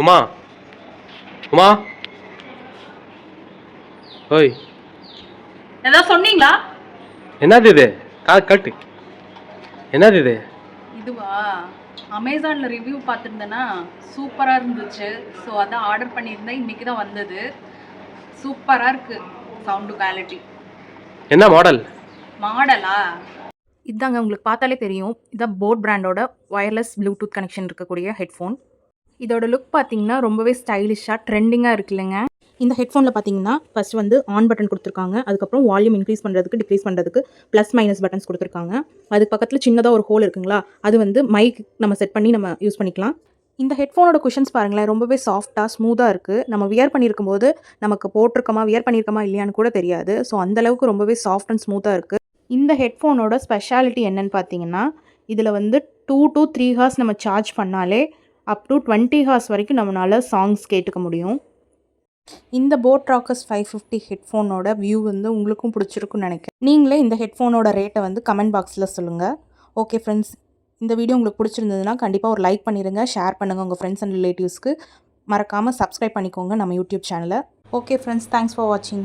உமா உமா ஓய் ஏதாவது சொன்னீங்களா? என்னது இது? கட்டு என்னது இது? இதுவா? அமேசானில் ரிவ்யூ பார்த்துருந்தேன்னா சூப்பராக இருந்துச்சு. ஸோ அதான் ஆர்டர் பண்ணியிருந்தேன். இன்றைக்கி தான் வந்தது. சூப்பராக இருக்குது சவுண்டு குவாலிட்டி. என்ன மாடல்? மாடலா? இதாங்க உங்களுக்கு பார்த்தாலே தெரியும். இதான் போட் பிராண்டோட ஒயர்லெஸ் ப்ளூடூத் கனெக்ஷன் இருக்கக்கூடிய ஹெட்ஃபோன். இதோட லுக் பார்த்தீங்கன்னா ரொம்பவே ஸ்டைலிஷாக ட்ரெண்டிங்காக இருக்கு இல்லைங்க. இந்த ஹெட்ஃபோனில் பார்த்தீங்கன்னா ஃபஸ்ட் வந்து ஆன் பட்டன் கொடுத்துருக்காங்க. அதுக்கப்புறம் வால்யூம் இன்க்ரீஸ் பண்ணுறதுக்கு டிக்ரீஸ் பண்ணுறதுக்கு ப்ளஸ் மைனஸ் பட்டன்ஸ் கொடுத்துருக்காங்க. அதுக்கு பக்கத்தில் சின்னதாக ஒரு ஹோல் இருக்குங்களா, அது வந்து மைக் நம்ம செட் பண்ணி நம்ம யூஸ் பண்ணிக்கலாம். இந்த ஹெட்ஃபோனோட குஷன்ஸ் பாருங்களேன், ரொம்பவே சாஃப்டாக ஸ்மூத்தாக இருக்குது. நம்ம வியர் பண்ணியிருக்கும் போது நமக்கு வியர் பண்ணியிருக்கோமா இல்லையான்னு கூட தெரியாது. ஸோ அந்தளவுக்கு ரொம்பவே சாஃப்ட் அண்ட் ஸ்மூத்தாக இருக்குது. இந்த ஹெட்ஃபோனோட ஸ்பெஷாலிட்டி என்னன்னு பார்த்தீங்கன்னா, இதில் வந்து 2 to 3 ஹார்ஸ் நம்ம சார்ஜ் பண்ணாலே அப் டு 20 ஹார்ஸ் வரைக்கும் நம்மளால் சாங்ஸ் கேட்டுக்க முடியும். இந்த போட் ராக்கர்ஸ் 550 ஹெட்ஃபோனோட வியூ வந்து உங்களுக்கும் பிடிச்சிருக்குன்னு நினைக்கிறேன். நீங்களே இந்த ஹெட்ஃபோனோட ரேட்டை வந்து கமெண்ட் பாக்ஸில் சொல்லுங்கள். ஓகே ஃப்ரெண்ட்ஸ், இந்த வீடியோ உங்களுக்கு பிடிச்சிருந்ததுன்னா கண்டிப்பாக ஒரு லைக் பண்ணிடுங்க, ஷேர் பண்ணுங்கள் உங்கள் ஃப்ரெண்ட்ஸ் அண்ட் ரிலேட்டிவ்ஸ்க்கு. மறக்காமல் சப்ஸ்கிரைப் பண்ணிக்கோங்க நம்ம யூடியூப் சேனலை. ஓகே ஃப்ரெண்ட்ஸ், தேங்க்ஸ் ஃபார் வாட்சிங்.